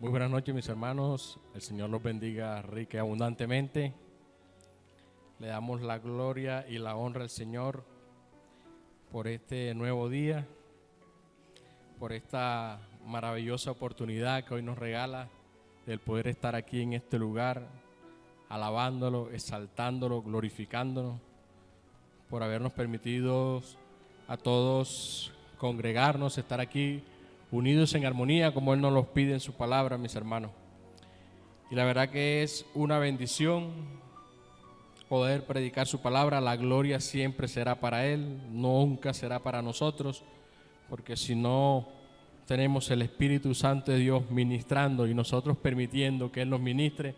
Muy buenas noches, mis hermanos. El Señor los bendiga rica y abundantemente. Le damos la gloria y la honra al Señor por este nuevo día, por esta maravillosa oportunidad que hoy nos regala del poder estar aquí en este lugar, alabándolo, exaltándolo, glorificándolo, por habernos permitido a todos congregarnos, estar aquí unidos en armonía como Él nos los pide en su palabra, mis hermanos. Y la verdad que es una bendición poder predicar su palabra. La gloria siempre será para Él, nunca será para nosotros, porque si no tenemos el Espíritu Santo de Dios ministrando y nosotros permitiendo que Él nos ministre,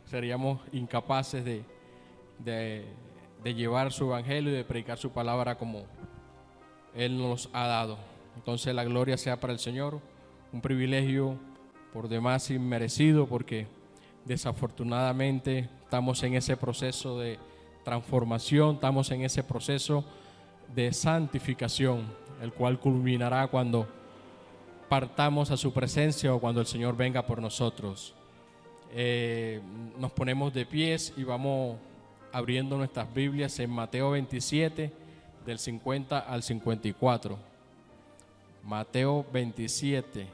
seríamos incapaces de llevar su evangelio y de predicar su palabra como Él nos ha dado. Entonces la gloria sea para el Señor, un privilegio por demás inmerecido, porque desafortunadamente estamos en ese proceso de transformación, estamos en ese proceso de santificación, el cual culminará cuando partamos a su presencia o cuando el Señor venga por nosotros. Nos ponemos de pies y vamos abriendo nuestras Biblias en Mateo 27, del 50 al 54. Mateo 27,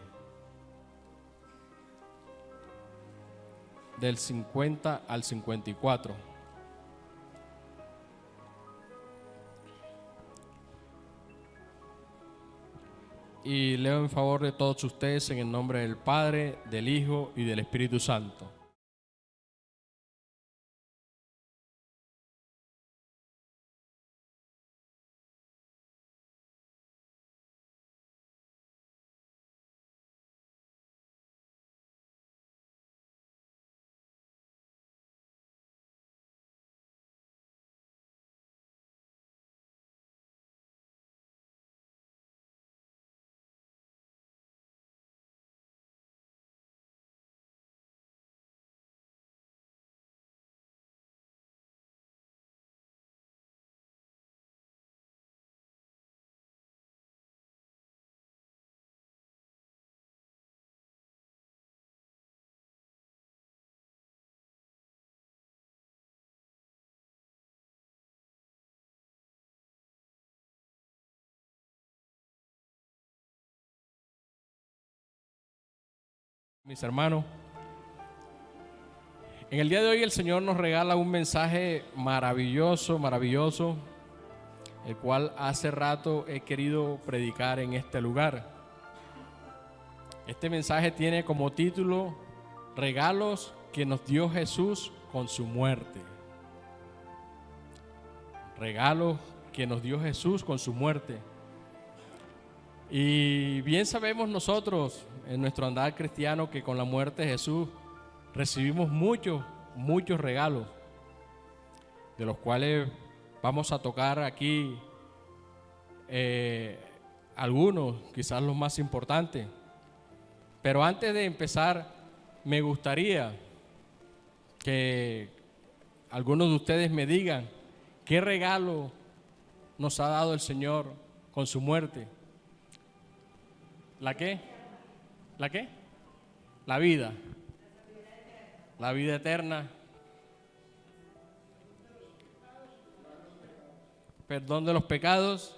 del 50 al 54. Y leo en favor de todos ustedes en el nombre del Padre, del Hijo y del Espíritu Santo. Mis hermanos, en el día de hoy el Señor nos regala un mensaje maravilloso, maravilloso, el cual hace rato he querido predicar en este lugar. Este mensaje tiene como título Regalos que nos dio Jesús con su muerte. Regalos que nos dio Jesús con su muerte. Y bien sabemos nosotros en nuestro andar cristiano que con la muerte de Jesús recibimos muchos regalos, de los cuales vamos a tocar aquí algunos, quizás los más importantes. Pero antes de empezar, me gustaría que algunos de ustedes me digan qué regalo nos ha dado el Señor con su muerte. ¿La qué? ¿La qué? La vida. La vida eterna. Perdón de los pecados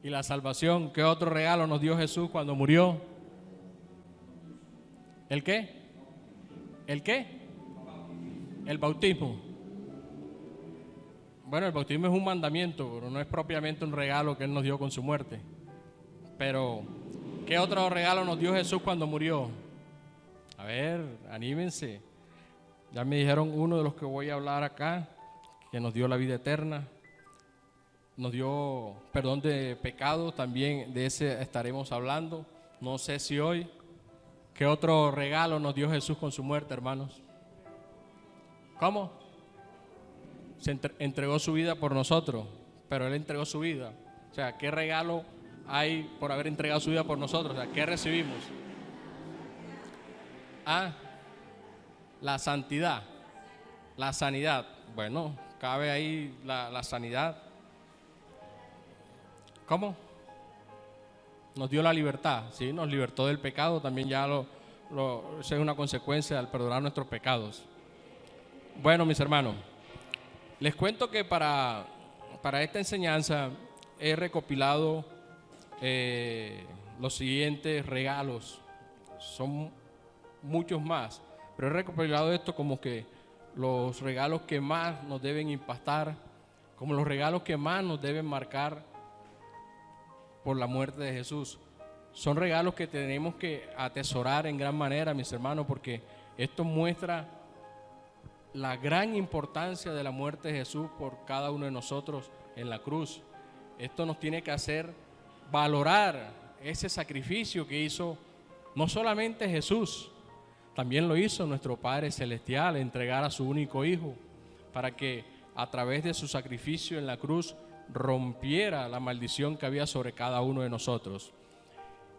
y la salvación. ¿Qué otro regalo nos dio Jesús cuando murió? ¿El qué? ¿El qué? El bautismo. Bueno, el bautismo es un mandamiento, pero no es propiamente un regalo que Él nos dio con su muerte. Pero, ¿qué otro regalo nos dio Jesús cuando murió? A ver, anímense. Ya me dijeron uno de los que voy a hablar acá, que nos dio la vida eterna. Nos dio perdón de pecados, también de ese estaremos hablando. No sé si hoy. ¿Qué otro regalo nos dio Jesús con su muerte, hermanos? ¿Cómo? Se entregó su vida por nosotros, pero Él entregó su vida. O sea, ¿qué regalo hay por haber entregado su vida por nosotros? O sea, ¿qué recibimos? La santidad, la sanidad. Bueno, cabe ahí la sanidad. ¿Cómo? nos dio la libertad, ¿sí? Nos libertó del pecado, también ya eso es una consecuencia al perdonar nuestros pecados. Bueno, mis hermanos, les cuento que para esta enseñanza he recopilado los siguientes regalos. Son muchos más, pero he recopilado esto como que los regalos que más nos deben impactar, como los regalos que más nos deben marcar por la muerte de Jesús. Son regalos que tenemos que atesorar en gran manera, mis hermanos, porque esto muestra la gran importancia de la muerte de Jesús por cada uno de nosotros en la cruz. Esto nos tiene que hacer valorar ese sacrificio que hizo no solamente Jesús, también lo hizo nuestro Padre Celestial, entregar a su único Hijo, para que a través de su sacrificio en la cruz rompiera la maldición que había sobre cada uno de nosotros.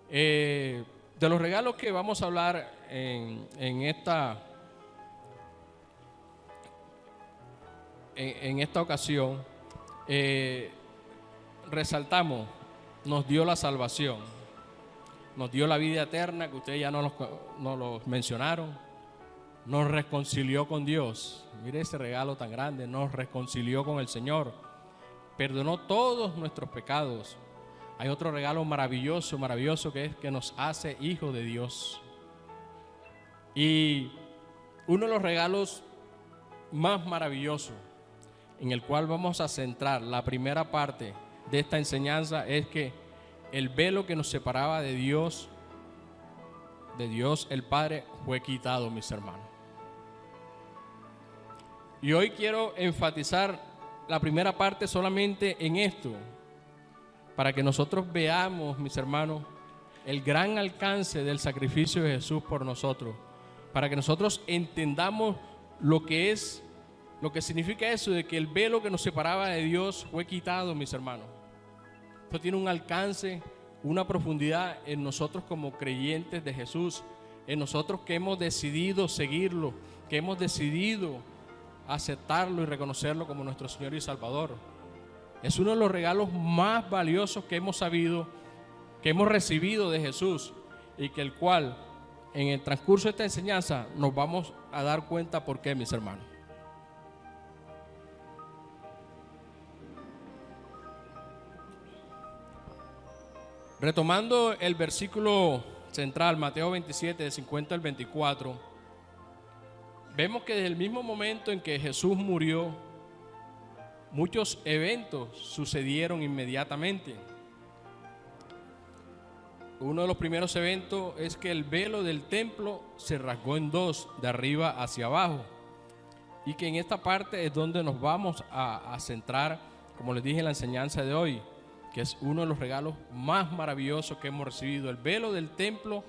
De los regalos que vamos a hablar en esta ocasión, resaltamos, nos dio la salvación, nos dio la vida eterna, que ustedes ya no lo mencionaron, nos reconcilió con Dios. Mire ese regalo tan grande, nos reconcilió con el Señor, perdonó todos nuestros pecados. Hay otro regalo maravilloso, que es que nos hace hijos de Dios. Y uno de los regalos más maravillosos en el cual vamos a centrar la primera parte de esta enseñanza es que el velo que nos separaba de Dios el Padre, fue quitado, mis hermanos. Y hoy quiero enfatizar la primera parte solamente en esto, para que nosotros veamos, mis hermanos, el gran alcance del sacrificio de Jesús por nosotros, para que nosotros entendamos lo que significa eso de que el velo que nos separaba de Dios fue quitado, mis hermanos. Esto tiene un alcance, una profundidad en nosotros como creyentes de Jesús, en nosotros que hemos decidido seguirlo, que hemos decidido aceptarlo y reconocerlo como nuestro Señor y Salvador. Es uno de los regalos más valiosos que hemos recibido de Jesús, y que el cual en el transcurso de esta enseñanza nos vamos a dar cuenta por qué, mis hermanos. Retomando el versículo central, Mateo 27, de 50 al 24, vemos que desde el mismo momento en que Jesús murió, muchos eventos sucedieron inmediatamente. Uno de los primeros eventos es que el velo del templo se rasgó en dos, de arriba hacia abajo, y que en esta parte es donde nos vamos a centrar, como les dije en la enseñanza de hoy, que es uno de los regalos más maravillosos que hemos recibido. El velo del templo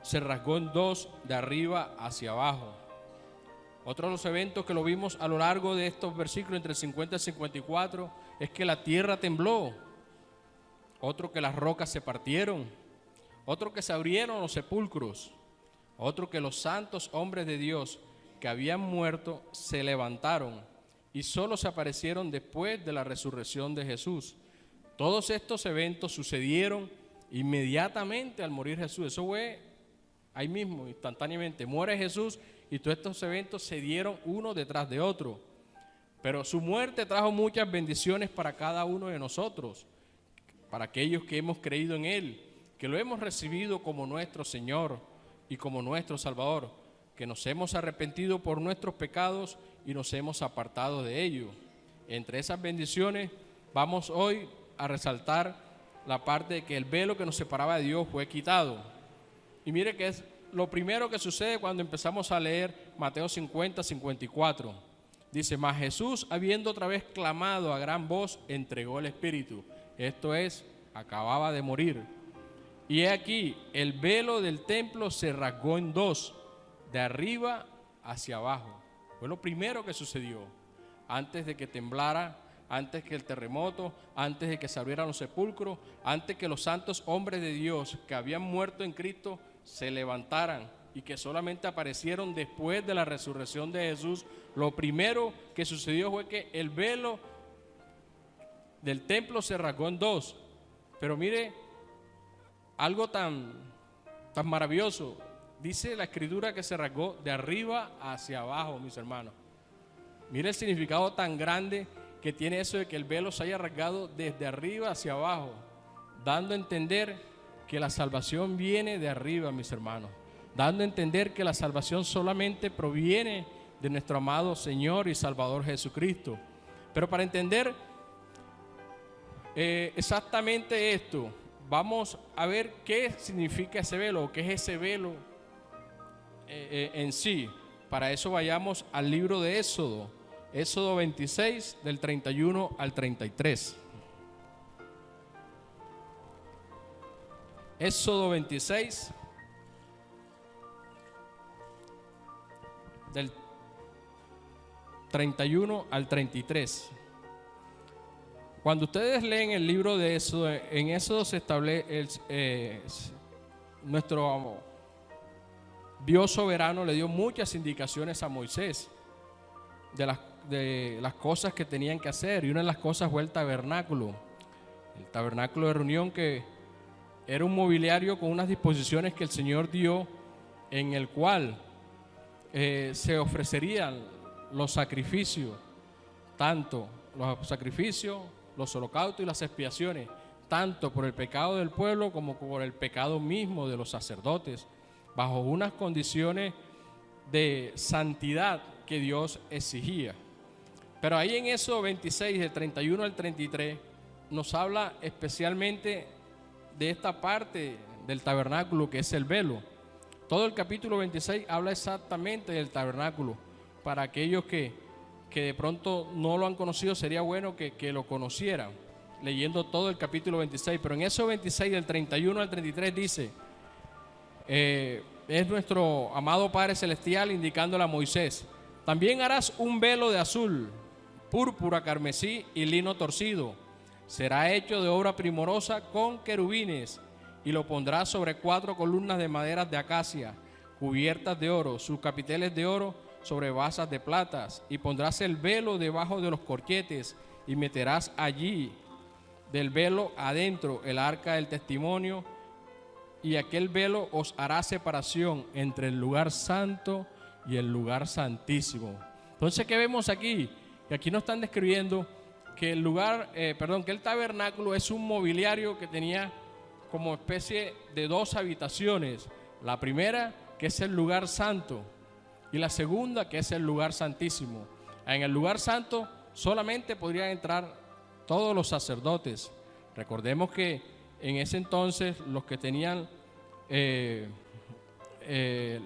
se rasgó en dos, de arriba hacia abajo. Otro de los eventos que lo vimos a lo largo de estos versículos, entre el 50 y el 54, es que la tierra tembló. Otro, que las rocas se partieron. Otro, que se abrieron los sepulcros. Otro, que los santos hombres de Dios que habían muerto se levantaron y solo se aparecieron después de la resurrección de Jesús. Todos estos eventos sucedieron inmediatamente al morir Jesús. Eso fue ahí mismo, instantáneamente. Muere Jesús y todos estos eventos se dieron uno detrás de otro. Pero su muerte trajo muchas bendiciones para cada uno de nosotros, para aquellos que hemos creído en Él, que lo hemos recibido como nuestro Señor y como nuestro Salvador, que nos hemos arrepentido por nuestros pecados y nos hemos apartado de ellos. Entre esas bendiciones vamos hoy a resaltar la parte de que el velo que nos separaba de Dios fue quitado. Y mire que es lo primero que sucede cuando empezamos a leer Mateo 50, 54. Dice: mas Jesús, habiendo otra vez clamado a gran voz, entregó el Espíritu. Esto es, acababa de morir. Y he aquí, el velo del templo se rasgó en dos, de arriba hacia abajo. Fue lo primero que sucedió, antes de que temblara, antes que el terremoto, antes de que se abrieran los sepulcros, antes que los santos hombres de Dios que habían muerto en Cristo se levantaran y que solamente aparecieron después de la resurrección de Jesús. Lo primero que sucedió fue que el velo del templo se rasgó en dos. Pero mire algo tan maravilloso. Dice la Escritura que se rasgó de arriba hacia abajo, mis hermanos. Mire el significado tan grande que tiene eso de que el velo se haya rasgado desde arriba hacia abajo, dando a entender que la salvación viene de arriba, mis hermanos, dando a entender que la salvación solamente proviene de nuestro amado Señor y Salvador Jesucristo. Pero para entender exactamente esto, vamos a ver qué significa ese velo, qué es ese velo en sí. Para eso vayamos al libro de Éxodo, Éxodo 26, del 31 al 33. Éxodo 26, del 31 al 33. Cuando ustedes leen el libro de Éxodo, en Éxodo se establece nuestro Dios soberano le dio muchas indicaciones a Moisés de las cosas que tenían que hacer, y una de las cosas fue el tabernáculo de reunión, que era un mobiliario con unas disposiciones que el Señor dio, en el cual se ofrecerían los sacrificios, tanto los sacrificios, los holocaustos y las expiaciones, tanto por el pecado del pueblo como por el pecado mismo de los sacerdotes, bajo unas condiciones de santidad que Dios exigía. Pero ahí en Éxodo 26, del 31 al 33, nos habla especialmente de esta parte del tabernáculo, que es el velo. Todo el capítulo 26 habla exactamente del tabernáculo. Para aquellos que de pronto no lo han conocido, sería bueno que lo conocieran, leyendo todo el capítulo 26. Pero en Éxodo 26, del 31 al 33 dice, es nuestro amado Padre Celestial indicándole a Moisés: también harás un velo de azul, púrpura, carmesí y lino torcido. Será hecho de obra primorosa con querubines, y lo pondrás sobre 4 columnas de maderas de acacia, cubiertas de oro, sus capiteles de oro sobre basas de plata, y pondrás el velo debajo de los corchetes, y meterás allí del velo adentro el arca del testimonio, y aquel velo os hará separación entre el lugar santo y el lugar santísimo. Entonces, ¿qué vemos aquí? Que aquí nos están describiendo que que el tabernáculo es un mobiliario que tenía como especie de 2 habitaciones. La primera, que es el lugar santo, y la segunda, que es el lugar santísimo. En el lugar santo solamente podrían entrar todos los sacerdotes. Recordemos que en ese entonces los que tenían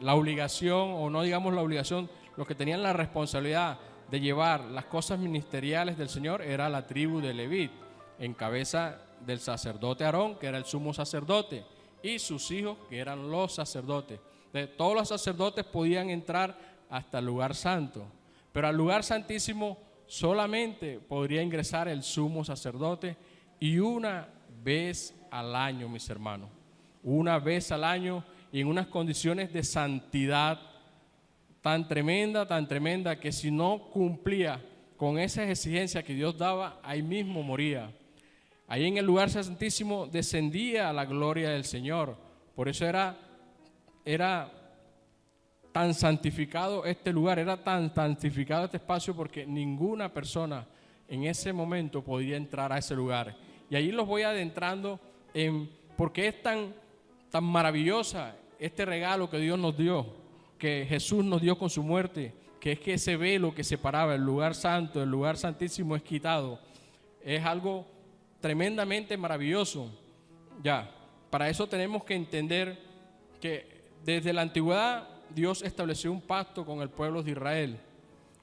la obligación, o no digamos la obligación, los que tenían la responsabilidad de llevar las cosas ministeriales del Señor era la tribu de Leví, en cabeza del sacerdote Aarón, que era el sumo sacerdote, y sus hijos, que eran los sacerdotes. Todos los sacerdotes podían entrar hasta el lugar santo, pero al lugar santísimo solamente podría ingresar el sumo sacerdote, y una vez al año, mis hermanos, una vez al año, y en unas condiciones de santidad tan tremenda, que si no cumplía con esas exigencias que Dios daba, ahí mismo moría. Ahí en el lugar santísimo descendía la gloria del Señor. Por eso era tan santificado este lugar, era tan santificado este espacio, porque ninguna persona en ese momento podía entrar a ese lugar. Y ahí los voy adentrando en por qué es tan maravillosa este regalo que Dios nos dio, que Jesús nos dio con su muerte, que es que ese velo que separaba el lugar santo del lugar santísimo es quitado. Es algo tremendamente maravilloso. Ya, para eso tenemos que entender que desde la antigüedad Dios estableció un pacto con el pueblo de Israel,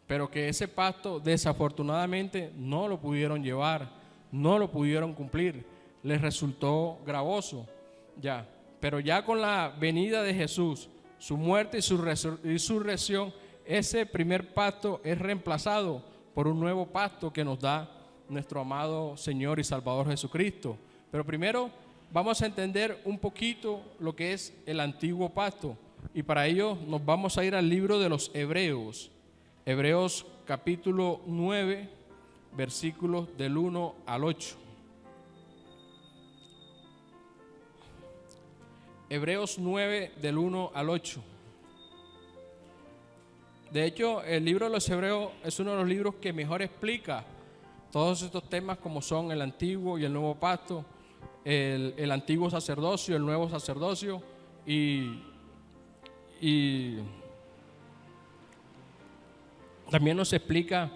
pero que ese pacto desafortunadamente no lo pudieron llevar, no lo pudieron cumplir, les resultó gravoso. Ya, pero ya con la venida de Jesús, su muerte y su resurrección, ese primer pacto es reemplazado por un nuevo pacto que nos da nuestro amado Señor y Salvador Jesucristo. Pero primero vamos a entender un poquito lo que es el antiguo pacto, y para ello nos vamos a ir al libro de los Hebreos, Hebreos capítulo 9, versículos del 1 al 8. Hebreos 9 del 1 al 8. De hecho, el libro de los Hebreos es uno de los libros que mejor explica todos estos temas como son el antiguo y el nuevo pacto, el antiguo sacerdocio, el nuevo sacerdocio y también nos explica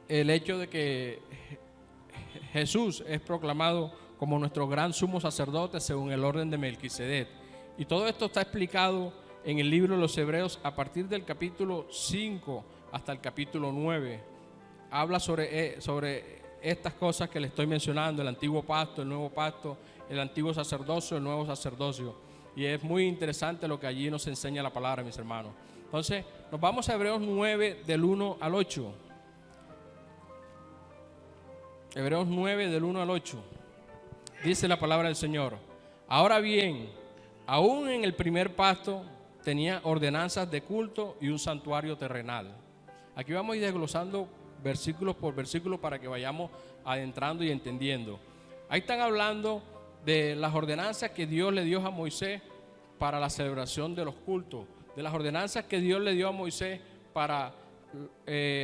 el hecho de que Jesús es proclamado como nuestro gran sumo sacerdote según el orden de Melquisedec. Y todo esto está explicado en el libro de los Hebreos a partir del capítulo 5 hasta el capítulo 9. Habla sobre estas cosas que le estoy mencionando, el antiguo pacto, el nuevo pacto, el antiguo sacerdocio, el nuevo sacerdocio. Y es muy interesante lo que allí nos enseña la palabra, mis hermanos. Entonces, nos vamos a Hebreos 9 del 1 al 8. Hebreos 9 del 1 al 8. Dice la palabra del Señor: ahora bien, aún en el primer pacto tenía ordenanzas de culto y un santuario terrenal. Aquí vamos a ir desglosando versículos por versículo para que vayamos adentrando y entendiendo. Ahí están hablando de las ordenanzas que Dios le dio a Moisés para la celebración de los cultos, de las ordenanzas que Dios le dio a Moisés para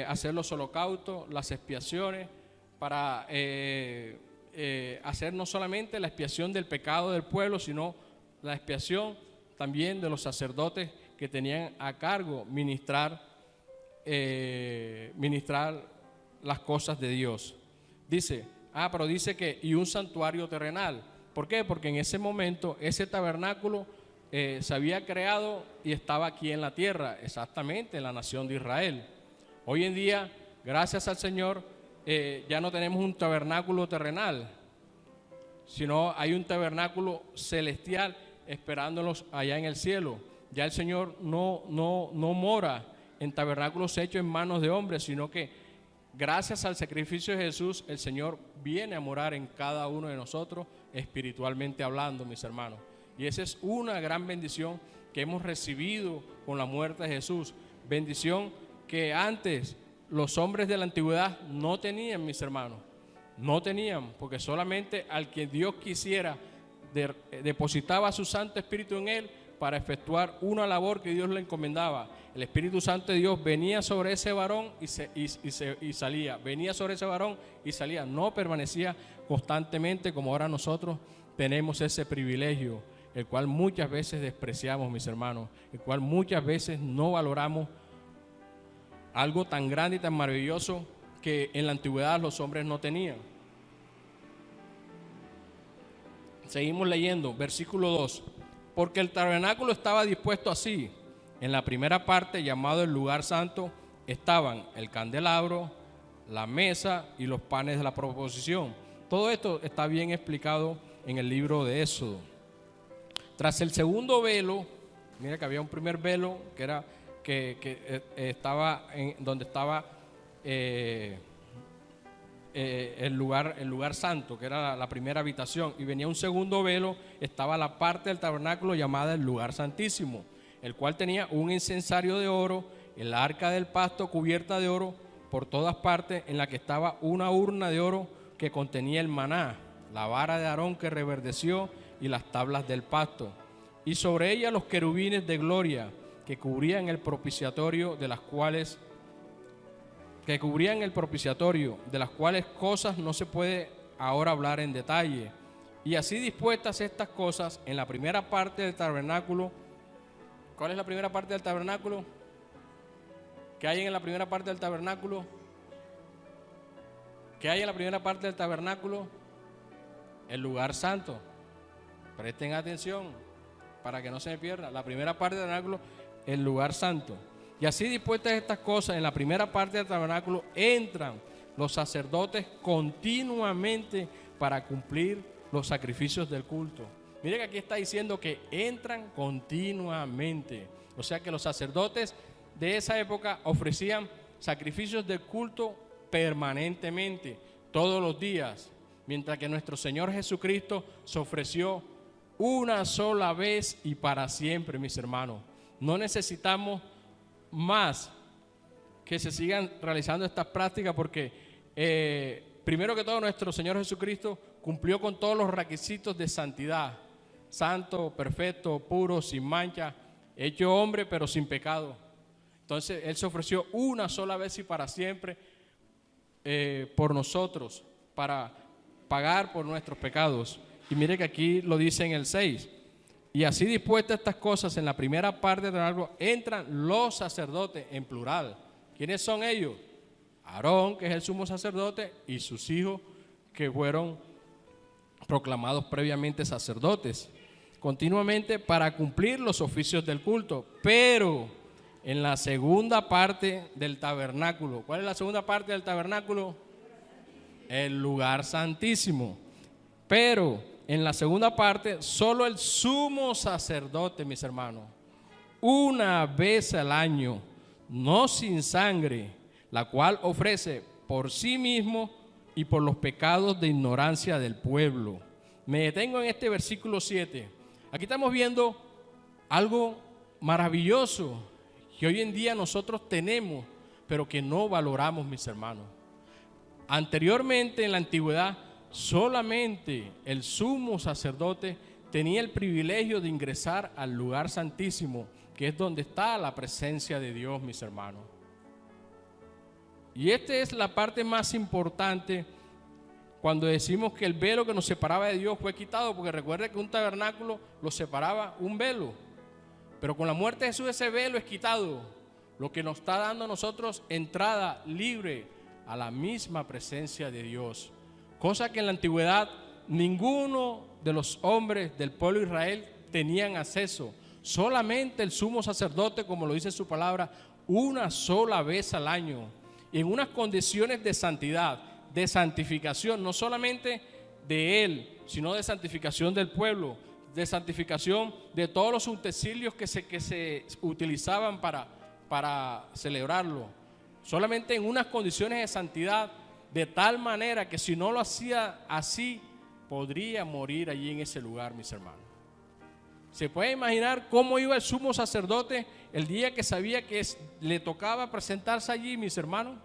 hacer los holocaustos, las expiaciones, para hacer no solamente la expiación del pecado del pueblo, sino la expiación también de los sacerdotes que tenían a cargo ministrar las cosas de Dios. Dice que y un santuario terrenal. ¿Por qué? Porque en ese momento ese tabernáculo se había creado y estaba aquí en la tierra, exactamente en la nación de Israel. Hoy en día, gracias al Señor, ya no tenemos un tabernáculo terrenal, sino hay un tabernáculo celestial esperándonos allá en el cielo. Ya el Señor no mora en tabernáculos hechos en manos de hombres, sino que gracias al sacrificio de Jesús, el Señor viene a morar en cada uno de nosotros, espiritualmente hablando, mis hermanos. Y esa es una gran bendición que hemos recibido con la muerte de Jesús. Bendición que antes los hombres de la antigüedad no tenían, mis hermanos. No tenían, porque solamente al que Dios quisiera depositaba su Santo Espíritu en él para efectuar una labor que Dios le encomendaba. El Espíritu Santo de Dios venía sobre ese varón y salía. Venía sobre ese varón y salía. No permanecía constantemente como ahora nosotros tenemos ese privilegio, el cual muchas veces despreciamos, mis hermanos, el cual muchas veces no valoramos algo tan grande y tan maravilloso que en la antigüedad los hombres no tenían. Seguimos leyendo, versículo 2. Porque el tabernáculo estaba dispuesto así. En la primera parte, llamado el lugar santo, estaban el candelabro, la mesa y los panes de la proposición. Todo esto está bien explicado en el libro de Éxodo. Tras el segundo velo, mira que había un primer velo que era estaba donde estaba el lugar santo, que era la primera habitación, y venía un segundo velo, estaba la parte del tabernáculo llamada el lugar santísimo, el cual tenía un incensario de oro, el arca del pacto cubierta de oro por todas partes, en la que estaba una urna de oro que contenía el maná, la vara de Aarón que reverdeció y las tablas del pacto, y sobre ella los querubines de gloria que cubrían el propiciatorio, de las cuales cosas no se puede ahora hablar en detalle. Y así dispuestas estas cosas en la primera parte del tabernáculo. ¿Cuál es la primera parte del tabernáculo? ¿Qué hay en la primera parte del tabernáculo? ¿Qué hay en la primera parte del tabernáculo? El lugar santo. Presten atención para que no se me pierda. La primera parte del tabernáculo, el lugar santo. Y así dispuestas estas cosas, en la primera parte del tabernáculo entran los sacerdotes continuamente para cumplir los sacrificios del culto. Mire que aquí está diciendo que entran continuamente. O sea que los sacerdotes de esa época ofrecían sacrificios del culto permanentemente, todos los días, mientras que nuestro Señor Jesucristo se ofreció una sola vez y para siempre, mis hermanos. No necesitamos más que se sigan realizando estas prácticas porque primero que todo nuestro Señor Jesucristo cumplió con todos los requisitos de santidad, santo, perfecto, puro, sin mancha, hecho hombre pero sin pecado. Entonces Él se ofreció una sola vez y para siempre por nosotros, para pagar por nuestros pecados. Y mire que aquí lo dice en el 6. Y así dispuestas estas cosas, en la primera parte del tabernáculo entran los sacerdotes en plural. ¿Quiénes son ellos? Aarón, que es el sumo sacerdote, y sus hijos que fueron proclamados previamente sacerdotes, continuamente para cumplir los oficios del culto. Pero en la segunda parte del tabernáculo, ¿cuál es la segunda parte del tabernáculo? El lugar santísimo. Pero en la segunda parte, solo el sumo sacerdote, mis hermanos, una vez al año, no sin sangre, la cual ofrece por sí mismo y por los pecados de ignorancia del pueblo. Me detengo en este versículo 7. Aquí estamos viendo algo maravilloso que hoy en día nosotros tenemos, pero que no valoramos, mis hermanos. Anteriormente, en la antigüedad, solamente el sumo sacerdote tenía el privilegio de ingresar al lugar santísimo, que es donde está la presencia de Dios, mis hermanos. Y esta es la parte más importante cuando decimos que el velo que nos separaba de Dios fue quitado, porque recuerde que un tabernáculo lo separaba un velo, pero con la muerte de Jesús ese velo es quitado, lo que nos está dando a nosotros entrada libre a la misma presencia de Dios, cosa que en la antigüedad ninguno de los hombres del pueblo de Israel tenían acceso, solamente el sumo sacerdote, como lo dice su palabra, una sola vez al año, y en unas condiciones de santidad, de santificación, no solamente de él, sino de santificación del pueblo, de santificación de todos los utensilios que se utilizaban para celebrarlo, solamente en unas condiciones de santidad, de tal manera que si no lo hacía así, podría morir allí en ese lugar, mis hermanos. ¿Se puede imaginar cómo iba el sumo sacerdote el día que sabía que le tocaba presentarse allí, mis hermanos?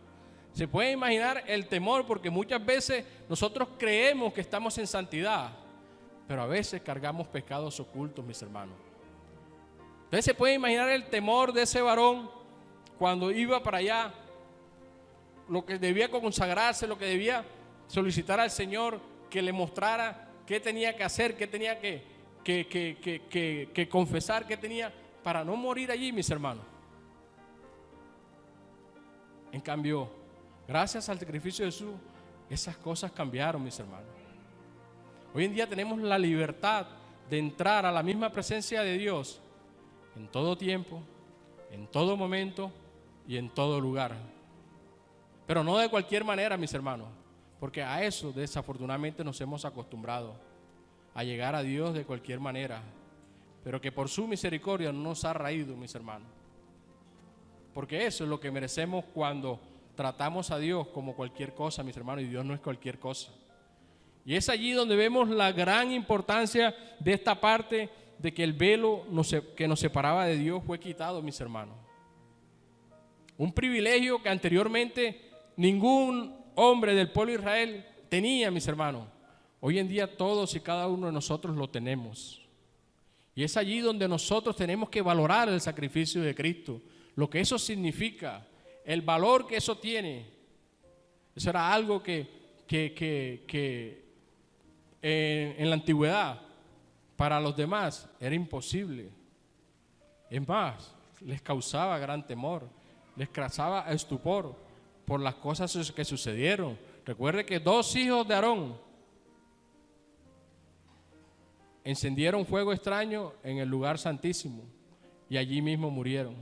Se puede imaginar el temor, porque muchas veces nosotros creemos que estamos en santidad, pero a veces cargamos pecados ocultos, mis hermanos. Entonces se puede imaginar el temor de ese varón cuando iba para allá, lo que debía consagrarse, lo que debía solicitar al Señor que le mostrara qué tenía que hacer, qué tenía que confesar, qué tenía para no morir allí, mis hermanos. En cambio, gracias al sacrificio de Jesús, esas cosas cambiaron, mis hermanos. Hoy en día tenemos la libertad de entrar a la misma presencia de Dios en todo tiempo, en todo momento y en todo lugar. Pero no de cualquier manera, mis hermanos, porque a eso desafortunadamente nos hemos acostumbrado, a llegar a Dios de cualquier manera, pero que por su misericordia no nos ha raído, mis hermanos. Porque eso es lo que merecemos cuando tratamos a Dios como cualquier cosa, mis hermanos, y Dios no es cualquier cosa. Y es allí donde vemos la gran importancia de esta parte de que el velo que nos separaba de Dios fue quitado, mis hermanos. Un privilegio que anteriormente ningún hombre del pueblo de Israel tenía, mis hermanos. Hoy en día todos y cada uno de nosotros lo tenemos. Y es allí donde nosotros tenemos que valorar el sacrificio de Cristo, lo que eso significa, el valor que eso tiene. Eso era algo que en la antigüedad para los demás era imposible. Es más, les causaba gran temor, les causaba estupor por las cosas que sucedieron. Recuerde que 2 hijos de Aarón encendieron fuego extraño en el lugar santísimo y allí mismo murieron.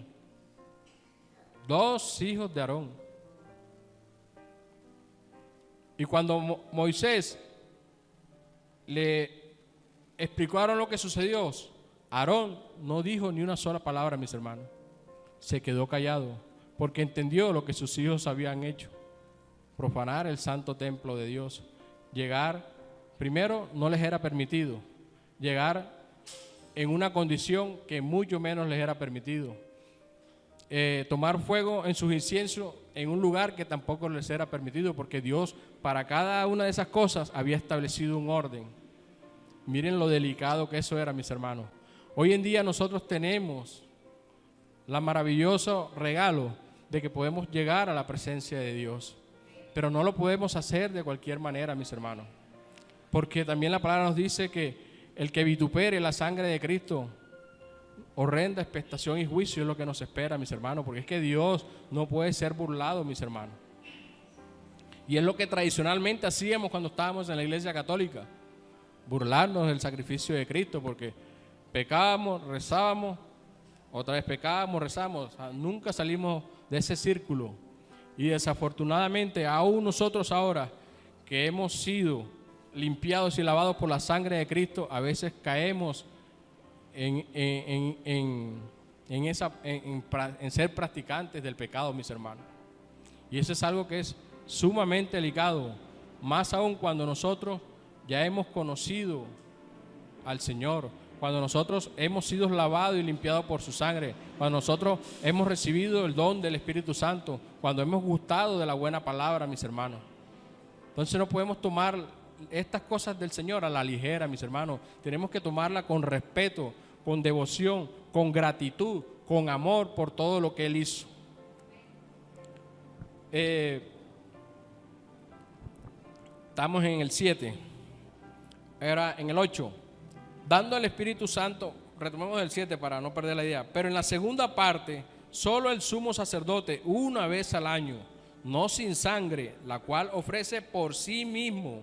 2 hijos de Aarón. Y cuando Moisés le explicaron lo que sucedió, Aarón no dijo ni una sola palabra, mis hermanos. Se quedó callado porque entendió lo que sus hijos habían hecho: profanar el santo templo de Dios. Llegar, primero, no les era permitido llegar en una condición que mucho menos les era permitido. tomar fuego en sus inciensos en un lugar que tampoco les era permitido, porque Dios para cada una de esas cosas había establecido un orden. Miren lo delicado que eso era, mis hermanos. Hoy en día nosotros tenemos el maravilloso regalo de que podemos llegar a la presencia de Dios, pero no lo podemos hacer de cualquier manera, mis hermanos, porque también la palabra nos dice que el que vitupere la sangre de Cristo, horrenda expectación y juicio es lo que nos espera, mis hermanos, porque es que Dios no puede ser burlado, mis hermanos. Y es lo que tradicionalmente hacíamos cuando estábamos en la iglesia católica, burlarnos del sacrificio de Cristo, porque pecábamos, rezábamos, otra vez pecábamos, rezamos, o sea, nunca salimos de ese círculo. Y desafortunadamente aún nosotros ahora que hemos sido limpiados y lavados por la sangre de Cristo, a veces caemos en ser practicantes del pecado, mis hermanos. Y eso es algo que es sumamente delicado, más aún cuando nosotros ya hemos conocido al Señor, cuando nosotros hemos sido lavados y limpiados por su sangre, cuando nosotros hemos recibido el don del Espíritu Santo, cuando hemos gustado de la buena palabra, mis hermanos. Entonces no podemos tomar estas cosas del Señor a la ligera, mis hermanos. Tenemos que tomarla con respeto, con devoción, con gratitud, con amor por todo lo que Él hizo. Estamos en el 7, ahora en el 8. Dando al Espíritu Santo, retomemos el 7 para no perder la idea, pero en la segunda parte, solo el sumo sacerdote una vez al año, no sin sangre, la cual ofrece por sí mismo,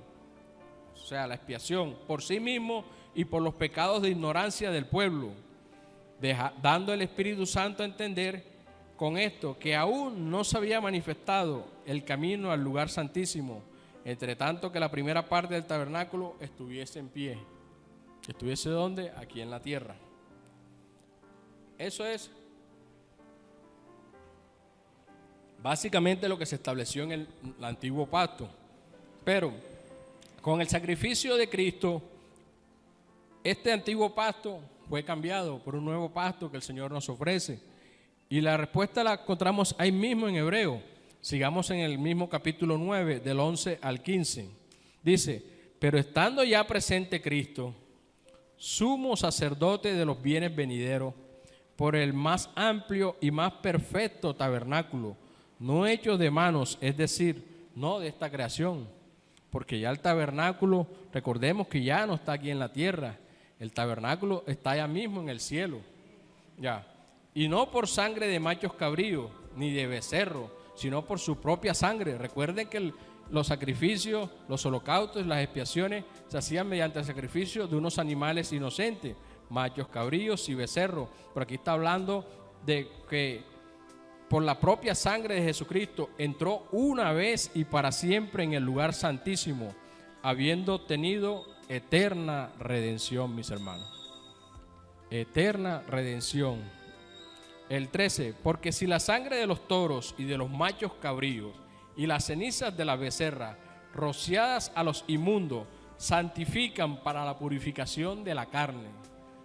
o sea, la expiación, por sí mismo y por los pecados de ignorancia del pueblo, dando el Espíritu Santo a entender con esto que aún no se había manifestado el camino al lugar santísimo, entre tanto que la primera parte del tabernáculo estuviese en pie. ¿Estuviese dónde? Aquí en la tierra. Eso es básicamente lo que se estableció en el antiguo pacto. Pero con el sacrificio de Cristo, este antiguo pacto fue cambiado por un nuevo pacto que el Señor nos ofrece. Y la respuesta la encontramos ahí mismo en Hebreo. Sigamos en el mismo capítulo 9, del 11 al 15. Dice, pero estando ya presente Cristo, sumo sacerdote de los bienes venideros, por el más amplio y más perfecto tabernáculo, no hecho de manos, es decir, no de esta creación, porque ya el tabernáculo, recordemos que ya no está aquí en la tierra, el tabernáculo está allá mismo en el cielo, ya, y no por sangre de machos cabríos, ni de becerro, sino por su propia sangre. Recuerden que los sacrificios, los holocaustos, las expiaciones se hacían mediante el sacrificio de unos animales inocentes, machos cabríos y becerros. Pero aquí está hablando de que por la propia sangre de Jesucristo entró una vez y para siempre en el lugar santísimo, habiendo tenido eterna redención, mis hermanos. Eterna redención. El 13, porque si la sangre de los toros y de los machos cabríos y las cenizas de la becerra, rociadas a los inmundos, santifican para la purificación de la carne.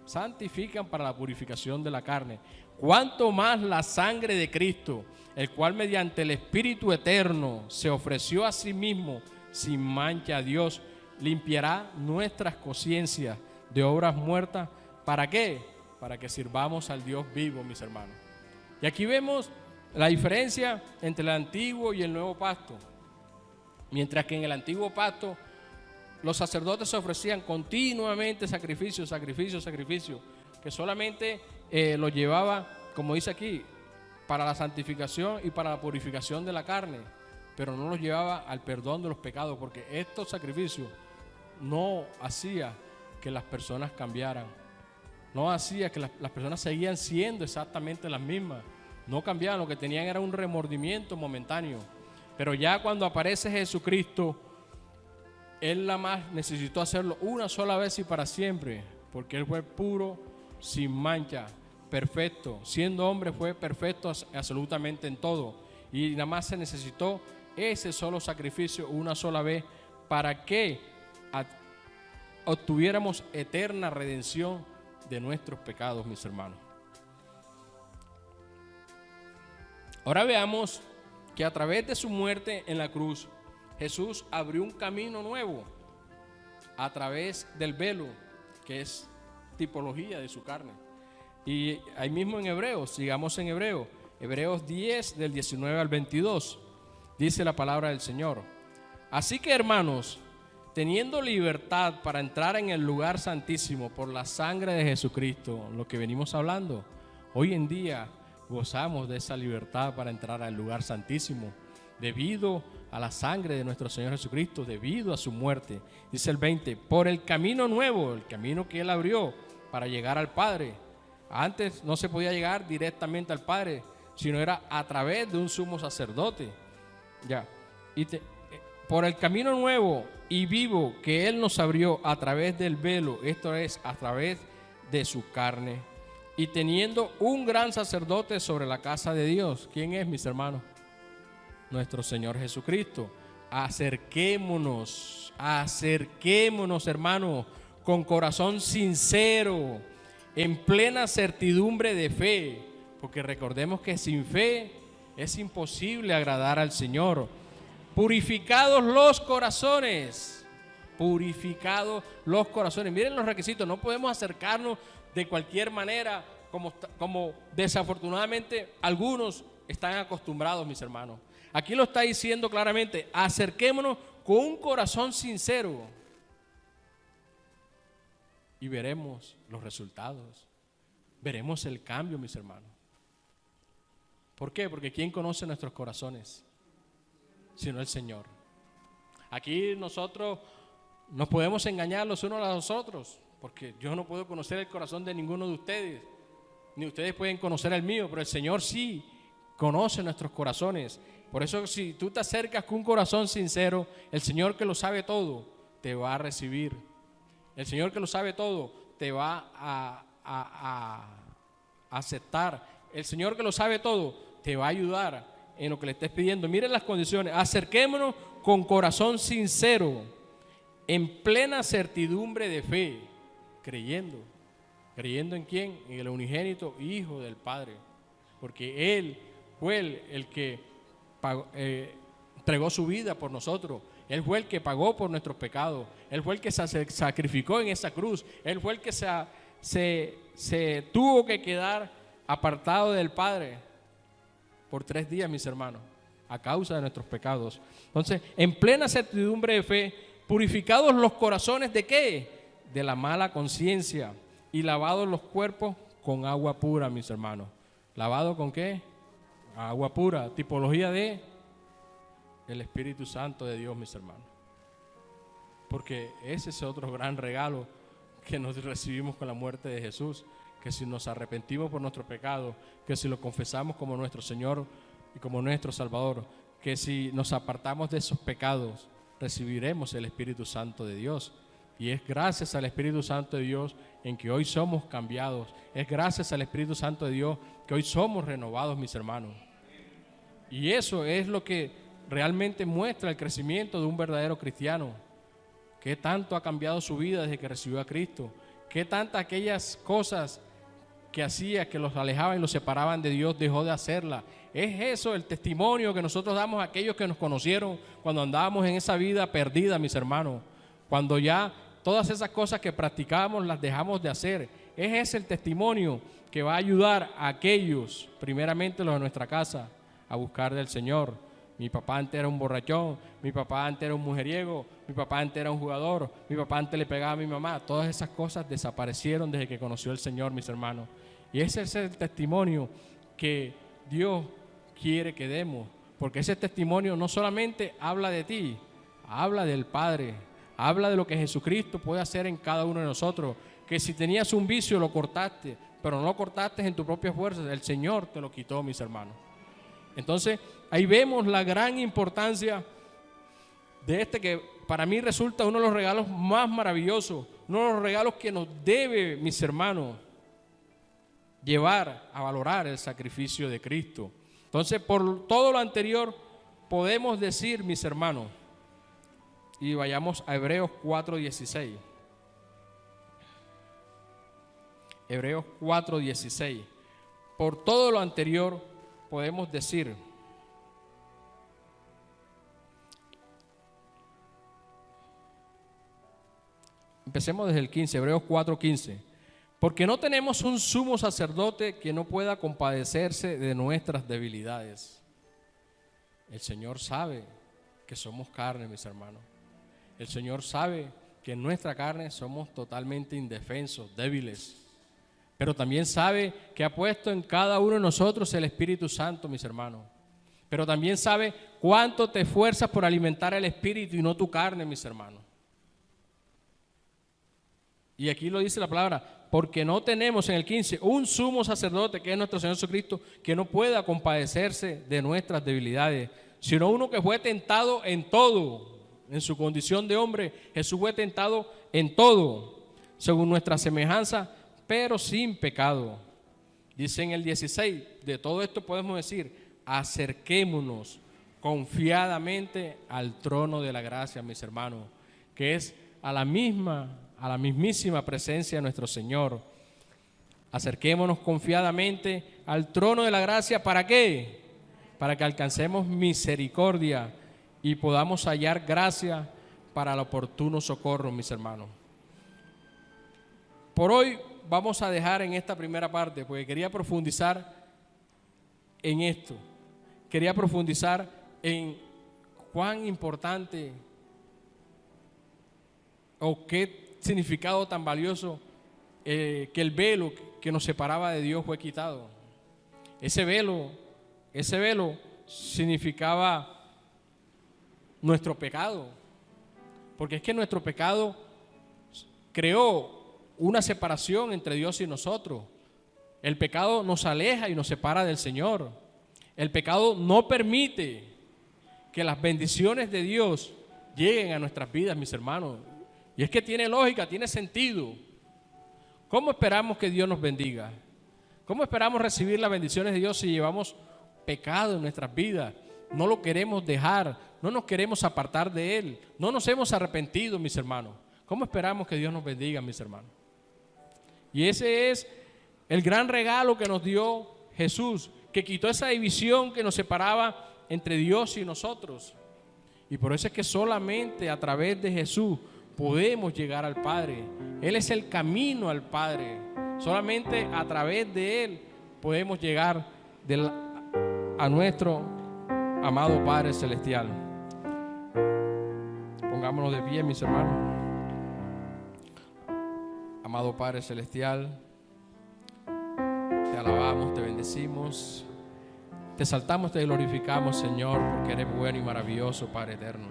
Santifican para la purificación de la carne. Cuánto más la sangre de Cristo, el cual mediante el Espíritu eterno se ofreció a sí mismo sin mancha a Dios, limpiará nuestras conciencias de obras muertas. ¿Para qué? Para que sirvamos al Dios vivo, mis hermanos. Y aquí vemos la diferencia entre el antiguo y el nuevo pacto. Mientras que en el antiguo pacto los sacerdotes se ofrecían continuamente sacrificios, que solamente lo llevaba, como dice aquí, para la santificación y para la purificación de la carne, pero no los llevaba al perdón de los pecados, porque estos sacrificios no hacía que las personas cambiaran, no hacía que las personas seguían siendo exactamente las mismas, no cambiaban, lo que tenían era un remordimiento momentáneo. Pero ya cuando aparece Jesucristo, Él nada más necesitó hacerlo una sola vez y para siempre, porque Él fue puro, sin mancha, perfecto. Siendo hombre fue perfecto absolutamente en todo. Y nada más se necesitó ese solo sacrificio una sola vez para que obtuviéramos eterna redención de nuestros pecados, mis hermanos. Ahora veamos que a través de su muerte en la cruz, Jesús abrió un camino nuevo a través del velo, que es tipología de su carne. Y ahí mismo en Hebreos, sigamos en Hebreos 10 del 19 al 22, dice la palabra del Señor. Así que, hermanos, teniendo libertad para entrar en el lugar santísimo por la sangre de Jesucristo, lo que venimos hablando, hoy en día gozamos de esa libertad para entrar al lugar santísimo, debido a la sangre de nuestro Señor Jesucristo, debido a su muerte. Dice el 20, por el camino nuevo, el camino que Él abrió para llegar al Padre. Antes no se podía llegar directamente al Padre, sino era a través de un sumo sacerdote. Ya. Por el camino nuevo y vivo que Él nos abrió a través del velo, esto es, a través de su carne, y teniendo un gran sacerdote sobre la casa de Dios. ¿Quién es, mis hermanos? Nuestro Señor Jesucristo. Acerquémonos, hermanos, con corazón sincero, en plena certidumbre de fe, porque recordemos que sin fe es imposible agradar al Señor. Purificados los corazones, Miren los requisitos, no podemos acercarnos de cualquier manera, como desafortunadamente algunos están acostumbrados, mis hermanos. Aquí lo está diciendo claramente, acerquémonos con un corazón sincero y veremos los resultados, veremos el cambio, mis hermanos. ¿Por qué? Porque ¿quién conoce nuestros corazones? Sino el Señor. Aquí nosotros nos podemos engañar los unos a los otros, porque yo no puedo conocer el corazón de ninguno de ustedes, ni ustedes pueden conocer el mío, pero el Señor sí conoce nuestros corazones. Por eso, si tú te acercas con un corazón sincero, el Señor, que lo sabe todo, te va a recibir. El Señor, que lo sabe todo, te va a aceptar. El Señor, que lo sabe todo, te va a ayudar en lo que le estés pidiendo. Miren las condiciones. Acerquémonos con corazón sincero, en plena certidumbre de fe, creyendo. ¿Creyendo en quién? En el unigénito Hijo del Padre. Porque Él fue el que entregó su vida por nosotros. Él fue el que pagó por nuestros pecados. Él fue el que se sacrificó en esa cruz. Él fue el que se tuvo que quedar apartado del Padre por 3 días, mis hermanos, a causa de nuestros pecados. Entonces, en plena certidumbre de fe, purificados los corazones, ¿de qué? De la mala conciencia, y lavados los cuerpos con agua pura, mis hermanos. ¿Lavado con qué? Agua pura, tipología de el Espíritu Santo de Dios, mis hermanos. Porque ese es otro gran regalo que nos recibimos con la muerte de Jesús, que si nos arrepentimos por nuestro pecado, que si lo confesamos como nuestro Señor y como nuestro Salvador, que si nos apartamos de esos pecados, recibiremos el Espíritu Santo de Dios. Y es gracias al Espíritu Santo de Dios en que hoy somos cambiados. Es gracias al Espíritu Santo de Dios que hoy somos renovados, mis hermanos. Y eso es lo que realmente muestra el crecimiento de un verdadero cristiano. ¿Qué tanto ha cambiado su vida desde que recibió a Cristo? ¿Qué tantas aquellas cosas que hacía, que los alejaban y los separaban de Dios, dejó de hacerla? Es eso el testimonio que nosotros damos a aquellos que nos conocieron cuando andábamos en esa vida perdida, mis hermanos. Cuando ya todas esas cosas que practicábamos las dejamos de hacer. Es ese el testimonio que va a ayudar a aquellos, primeramente los de nuestra casa, a buscar del Señor. Mi papá antes era un borrachón, mi papá antes era un mujeriego, mi papá antes era un jugador, mi papá antes le pegaba a mi mamá. Todas esas cosas desaparecieron desde que conoció al Señor, mis hermanos. Y ese es el testimonio que Dios quiere que demos, porque ese testimonio no solamente habla de ti, habla del Padre, habla de lo que Jesucristo puede hacer en cada uno de nosotros. Que si tenías un vicio lo cortaste, pero no lo cortaste en tus propias fuerzas, el Señor te lo quitó, mis hermanos. Entonces, ahí vemos la gran importancia de que para mí resulta uno de los regalos más maravillosos, uno de los regalos que nos debe, mis hermanos, llevar a valorar el sacrificio de Cristo. Entonces, por todo lo anterior, podemos decir, mis hermanos, y vayamos a Hebreos 4:16. Hebreos 4:16. Por todo lo anterior, podemos decir? Empecemos desde el 15, Hebreos 4:15. Porque no tenemos un sumo sacerdote que no pueda compadecerse de nuestras debilidades. El Señor sabe que somos carne, mis hermanos. El Señor sabe que en nuestra carne somos totalmente indefensos, débiles. Pero también sabe que ha puesto en cada uno de nosotros el Espíritu Santo, mis hermanos. Pero también sabe cuánto te esfuerzas por alimentar el Espíritu y no tu carne, mis hermanos. Y aquí lo dice la palabra, porque no tenemos en el 15 un sumo sacerdote que es nuestro Señor Jesucristo, que no pueda compadecerse de nuestras debilidades, sino uno que fue tentado en todo. En su condición de hombre, Jesús fue tentado en todo, según nuestra semejanza, pero sin pecado. Dice en el 16, de todo esto podemos decir, acerquémonos confiadamente al trono de la gracia, mis hermanos, que es a la mismísima presencia de nuestro Señor. Acerquémonos confiadamente al trono de la gracia, ¿para qué? Para que alcancemos misericordia y podamos hallar gracia para el oportuno socorro, mis hermanos. Por hoy vamos a dejar en esta primera parte, porque quería profundizar en esto. Quería profundizar en cuán importante o qué significado tan valioso que el velo que nos separaba de Dios fue quitado. Ese velo significaba nuestro pecado, porque es que nuestro pecado creó una separación entre Dios y nosotros. El pecado nos aleja y nos separa del Señor. El pecado no permite que las bendiciones de Dios lleguen a nuestras vidas, mis hermanos. Y es que tiene lógica, tiene sentido. ¿Cómo esperamos que Dios nos bendiga? ¿Cómo esperamos recibir las bendiciones de Dios si llevamos pecado en nuestras vidas? No lo queremos dejar, no nos queremos apartar de Él, no nos hemos arrepentido, mis hermanos. ¿Cómo esperamos que Dios nos bendiga, mis hermanos? Y ese es el gran regalo que nos dio Jesús, que quitó esa división que nos separaba entre Dios y nosotros. Y por eso es que solamente a través de Jesús podemos llegar al Padre. Él es el camino al Padre. Solamente a través de Él podemos llegar a nuestro amado Padre Celestial. Pongámonos de pie, mis hermanos. Amado Padre Celestial, te alabamos, te bendecimos, te exaltamos, te glorificamos, Señor, porque eres bueno y maravilloso, Padre eterno.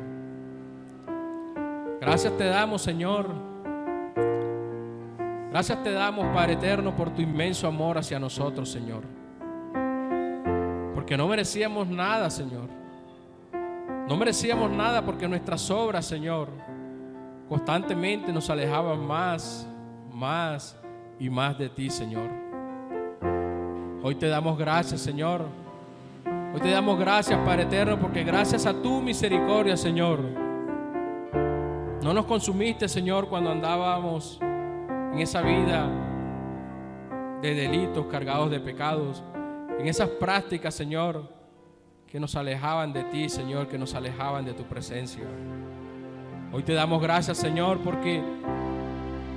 Gracias te damos, Señor. Gracias te damos, Padre eterno, por tu inmenso amor hacia nosotros, Señor. Porque no merecíamos nada, Señor. No merecíamos nada porque nuestras obras, Señor, constantemente nos alejaban más y más de ti, Señor. Hoy te damos gracias, Señor. Hoy te damos gracias, Padre eterno, porque gracias a tu misericordia, Señor, no nos consumiste, Señor, cuando andábamos en esa vida de delitos, cargados de pecados, en esas prácticas, Señor, que nos alejaban de ti, Señor, que nos alejaban de tu presencia. Hoy te damos gracias, Señor, porque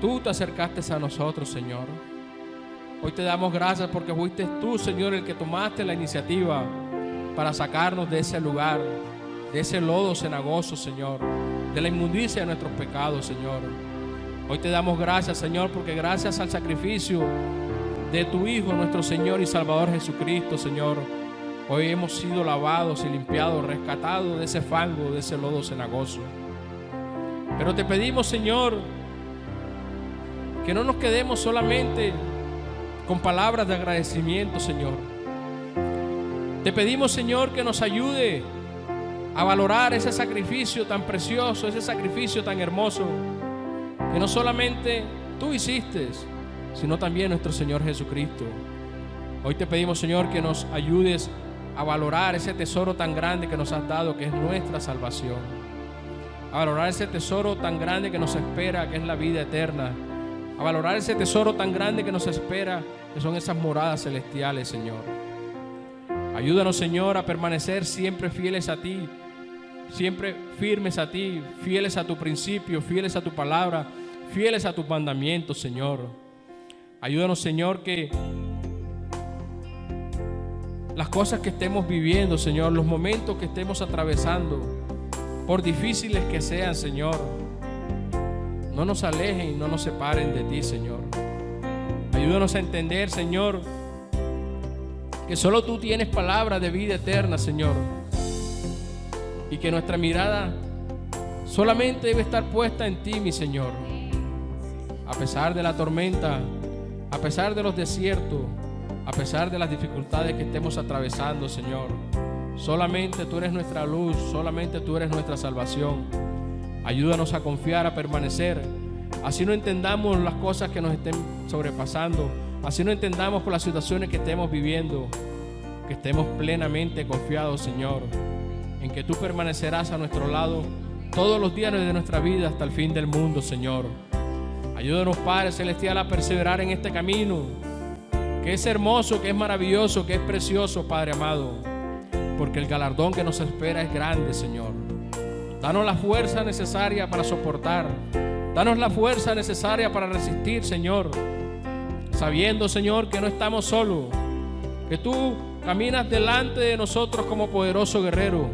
tú te acercaste a nosotros, Señor. Hoy te damos gracias porque fuiste tú, Señor, el que tomaste la iniciativa para sacarnos de ese lugar, de ese lodo cenagoso, Señor, de la inmundicia de nuestros pecados, Señor. Hoy te damos gracias, Señor, porque gracias al sacrificio de tu Hijo, nuestro Señor y Salvador Jesucristo, Señor, hoy hemos sido lavados y limpiados, rescatados de ese fango, de ese lodo cenagoso. Pero te pedimos, Señor, que no nos quedemos solamente con palabras de agradecimiento, Señor. Te pedimos, Señor, que nos ayude a valorar ese sacrificio tan precioso, ese sacrificio tan hermoso, que no solamente tú hiciste, sino también nuestro Señor Jesucristo. Hoy te pedimos, Señor, que nos ayudes a valorar ese tesoro tan grande que nos has dado, que es nuestra salvación. A valorar ese tesoro tan grande que nos espera, que es la vida eterna. A valorar ese tesoro tan grande que nos espera, que son esas moradas celestiales, Señor. Ayúdanos, Señor, a permanecer siempre fieles a ti, siempre firmes a ti, fieles a tu principio, fieles a tu palabra, fieles a tus mandamientos, Señor. Ayúdanos, Señor, que las cosas que estemos viviendo, Señor, los momentos que estemos atravesando, por difíciles que sean, Señor, no nos alejen y no nos separen de ti, Señor. Ayúdanos a entender, Señor, que solo tú tienes palabra de vida eterna, Señor, y que nuestra mirada solamente debe estar puesta en ti, mi Señor. A pesar de la tormenta, a pesar de los desiertos, a pesar de las dificultades que estemos atravesando, Señor, solamente tú eres nuestra luz, solamente tú eres nuestra salvación. Ayúdanos a confiar, a permanecer. Así no entendamos las cosas que nos estén sobrepasando, así no entendamos por las situaciones que estemos viviendo, que estemos plenamente confiados, Señor, en que tú permanecerás a nuestro lado todos los días de nuestra vida hasta el fin del mundo, Señor. Ayúdanos, Padre Celestial, a perseverar en este camino, que es hermoso, que es maravilloso, que es precioso, Padre amado, porque el galardón que nos espera es grande, Señor. Danos la fuerza necesaria para soportar, danos la fuerza necesaria para resistir, Señor, sabiendo, Señor, que no estamos solos, que tú caminas delante de nosotros como poderoso guerrero,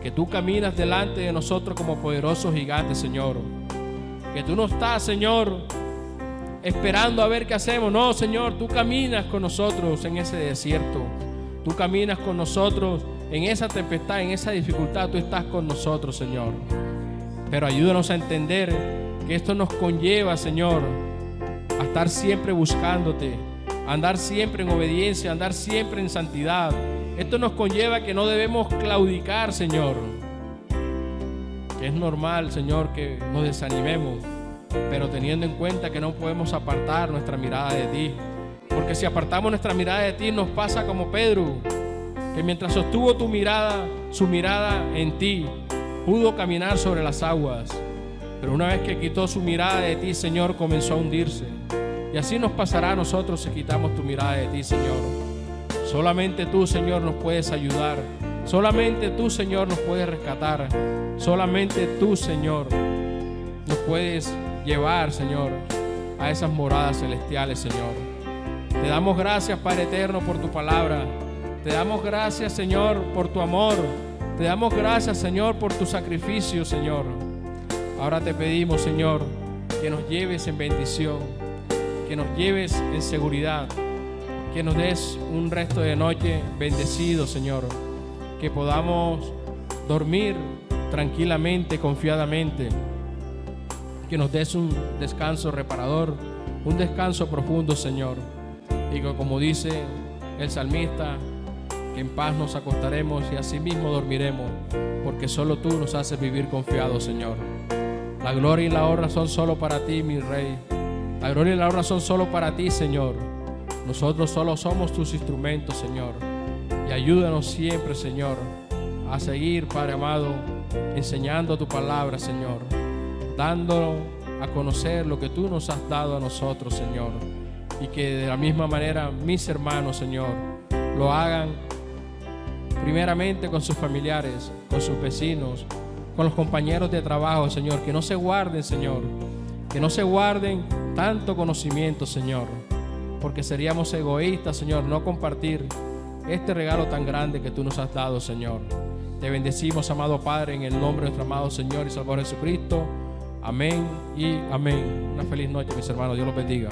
que tú caminas delante de nosotros como poderoso gigante, Señor, que tú no estás, Señor, esperando a ver qué hacemos. No, Señor, tú caminas con nosotros en ese desierto, tú caminas con nosotros en esa tempestad, en esa dificultad, tú estás con nosotros, Señor. Pero ayúdanos a entender que esto nos conlleva, Señor, a estar siempre buscándote, a andar siempre en obediencia, a andar siempre en santidad. Esto nos conlleva que no debemos claudicar, Señor. Que es normal, Señor, que nos desanimemos, pero teniendo en cuenta que no podemos apartar nuestra mirada de ti. Porque si apartamos nuestra mirada de ti, nos pasa como Pedro, que mientras sostuvo su mirada en ti, pudo caminar sobre las aguas. Pero una vez que quitó su mirada de ti, Señor, comenzó a hundirse. Y así nos pasará a nosotros si quitamos tu mirada de ti, Señor. Solamente tú, Señor, nos puedes ayudar. Solamente tú, Señor, nos puedes rescatar. Solamente tú, Señor, nos puedes llevar, Señor, a esas moradas celestiales, Señor. Te damos gracias, Padre eterno, por tu palabra. Te damos gracias, Señor, por tu amor. Te damos gracias, Señor, por tu sacrificio, Señor. Ahora te pedimos, Señor, que nos lleves en bendición, que nos lleves en seguridad, que nos des un resto de noche bendecido, Señor, que podamos dormir tranquilamente, confiadamente, que nos des un descanso reparador, un descanso profundo, Señor, y que, como dice el salmista, que en paz nos acostaremos y así mismo dormiremos, porque solo tú nos haces vivir confiados, Señor. La gloria y la honra son solo para ti, mi Rey. La gloria y la honra son solo para ti, Señor. Nosotros solo somos tus instrumentos, Señor. Y ayúdanos siempre, Señor, a seguir, Padre amado, enseñando tu palabra, Señor, dando a conocer lo que tú nos has dado a nosotros, Señor. Y que de la misma manera mis hermanos, Señor, lo hagan primeramente con sus familiares, con sus vecinos, con los compañeros de trabajo, Señor. Que no se guarden, Señor, que no se guarden tanto conocimiento, Señor, porque seríamos egoístas, Señor, no compartir este regalo tan grande que tú nos has dado, Señor. Te bendecimos, amado Padre, en el nombre de nuestro amado Señor y Salvador Jesucristo. Amén y amén. Una feliz noche, mis hermanos. Dios los bendiga.